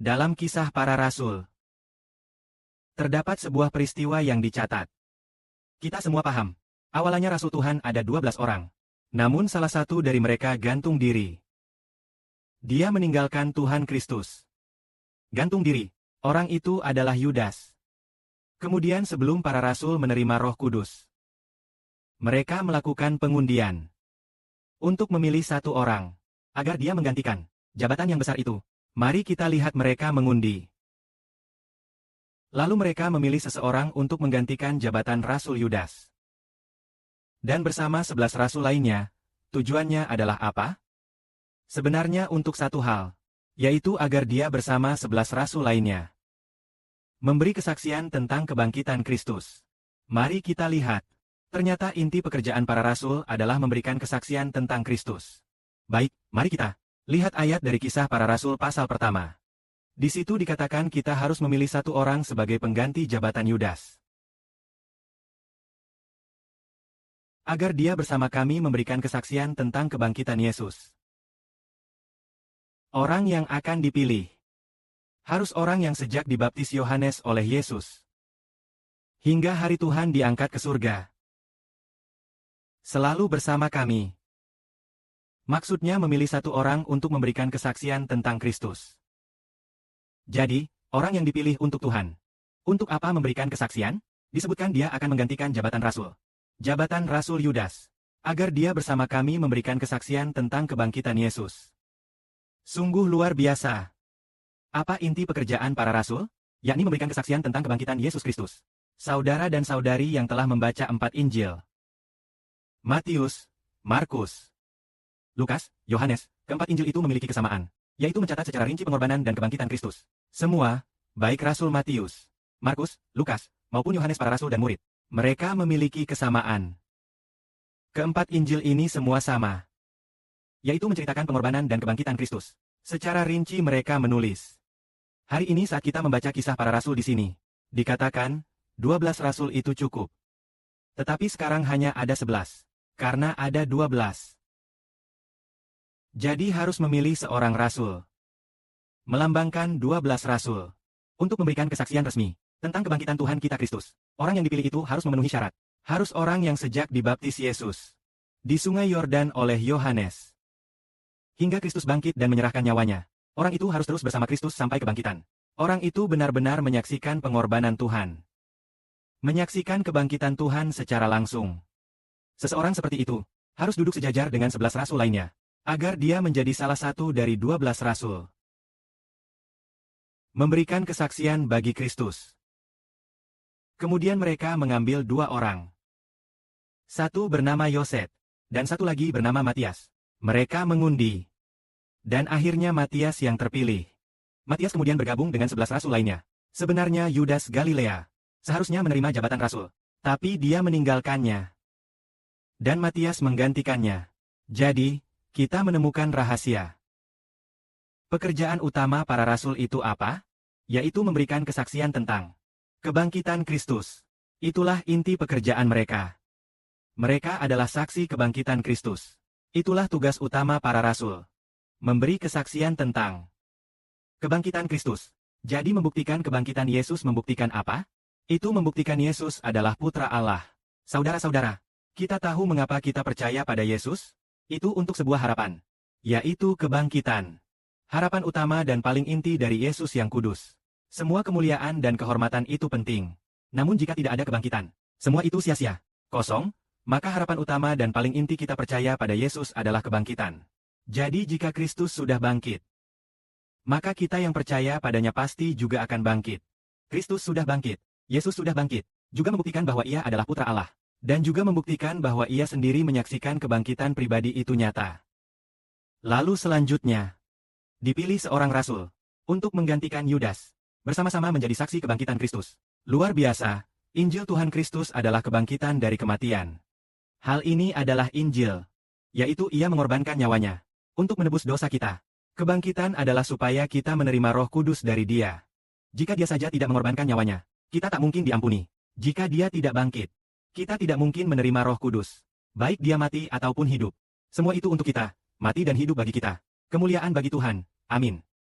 Dalam Kisah Para Rasul, terdapat sebuah peristiwa yang dicatat. Kita semua paham. Awalnya Rasul Tuhan ada 12 orang. Namun salah satu dari mereka gantung diri. Dia meninggalkan Tuhan Kristus. Gantung diri. Orang itu adalah Yudas. Kemudian sebelum para rasul menerima Roh Kudus, mereka melakukan pengundian untuk memilih satu orang agar dia menggantikan jabatan yang besar itu. Mari kita lihat mereka mengundi. Lalu mereka memilih seseorang untuk menggantikan jabatan Rasul Yudas. Dan bersama 11 rasul lainnya, tujuannya adalah apa? Sebenarnya untuk satu hal, yaitu agar dia bersama 11 rasul lainnya memberi kesaksian tentang kebangkitan Kristus. Mari kita lihat. Ternyata inti pekerjaan para rasul adalah memberikan kesaksian tentang Kristus. Baik, mari kita lihat ayat dari Kisah Para Rasul pasal pertama. Di situ dikatakan kita harus memilih satu orang sebagai pengganti jabatan Yudas, agar dia bersama kami memberikan kesaksian tentang kebangkitan Yesus. Orang yang akan dipilih harus orang yang sejak dibaptis Yohanes oleh Yesus, hingga hari Tuhan diangkat ke surga, selalu bersama kami. Maksudnya memilih satu orang untuk memberikan kesaksian tentang Kristus. Jadi, orang yang dipilih untuk Tuhan. Untuk apa memberikan kesaksian? Disebutkan dia akan menggantikan jabatan Rasul. Jabatan Rasul Yudas. Agar dia bersama kami memberikan kesaksian tentang kebangkitan Yesus. Sungguh luar biasa. Apa inti pekerjaan para rasul? Yakni memberikan kesaksian tentang kebangkitan Yesus Kristus. Saudara dan saudari yang telah membaca 4 Injil, Matius, Markus, Lukas, Yohanes, keempat Injil itu memiliki kesamaan, yaitu mencatat secara rinci pengorbanan dan kebangkitan Kristus. Semua, baik Rasul Matius, Markus, Lukas, maupun Yohanes para rasul dan murid, mereka memiliki kesamaan. Keempat Injil ini semua sama, yaitu menceritakan pengorbanan dan kebangkitan Kristus. Secara rinci mereka menulis. Hari ini saat kita membaca Kisah Para Rasul di sini, dikatakan, 12 rasul itu cukup. Tetapi sekarang hanya ada 11, karena ada 12. Jadi harus memilih seorang rasul, melambangkan 12 rasul, untuk memberikan kesaksian resmi tentang kebangkitan Tuhan kita Kristus. Orang yang dipilih itu harus memenuhi syarat. Harus orang yang sejak dibaptis Yesus di Sungai Yordan oleh Yohanes, hingga Kristus bangkit dan menyerahkan nyawanya. Orang itu harus terus bersama Kristus sampai kebangkitan. Orang itu benar-benar menyaksikan pengorbanan Tuhan, menyaksikan kebangkitan Tuhan secara langsung. Seseorang seperti itu harus duduk sejajar dengan 11 rasul lainnya, agar dia menjadi salah satu dari 12 rasul. Memberikan kesaksian bagi Kristus. Kemudian mereka mengambil 2 orang. Satu bernama Yosef, dan satu lagi bernama Matias. Mereka mengundi. Dan akhirnya Matias yang terpilih. Matias kemudian bergabung dengan 11 rasul lainnya. Sebenarnya Yudas Galilea seharusnya menerima jabatan rasul, tapi dia meninggalkannya. Dan Matias menggantikannya. Jadi, kita menemukan rahasia. Pekerjaan utama para rasul itu apa? Yaitu memberikan kesaksian tentang kebangkitan Kristus. Itulah inti pekerjaan mereka. Mereka adalah saksi kebangkitan Kristus. Itulah tugas utama para rasul. Memberi kesaksian tentang kebangkitan Kristus. Jadi membuktikan kebangkitan Yesus membuktikan apa? Itu membuktikan Yesus adalah Putra Allah. Saudara-saudara, kita tahu mengapa kita percaya pada Yesus? Itu untuk sebuah harapan, yaitu kebangkitan. Harapan utama dan paling inti dari Yesus yang kudus. Semua kemuliaan dan kehormatan itu penting. Namun jika tidak ada kebangkitan, semua itu sia-sia, kosong, maka harapan utama dan paling inti kita percaya pada Yesus adalah kebangkitan. Jadi jika Kristus sudah bangkit, maka kita yang percaya padanya pasti juga akan bangkit. Kristus sudah bangkit, Yesus sudah bangkit, juga membuktikan bahwa ia adalah Putra Allah. Dan juga membuktikan bahwa ia sendiri menyaksikan kebangkitan pribadi itu nyata. Lalu selanjutnya, dipilih seorang rasul untuk menggantikan Yudas, bersama-sama menjadi saksi kebangkitan Kristus. Luar biasa, Injil Tuhan Kristus adalah kebangkitan dari kematian. Hal ini adalah Injil, yaitu ia mengorbankan nyawanya untuk menebus dosa kita. Kebangkitan adalah supaya kita menerima Roh Kudus dari Dia. Jika Dia saja tidak mengorbankan nyawanya, kita tak mungkin diampuni. Jika Dia tidak bangkit, kita tidak mungkin menerima Roh Kudus. Baik dia mati ataupun hidup. Semua itu untuk kita, mati dan hidup bagi kita. Kemuliaan bagi Tuhan. Amin.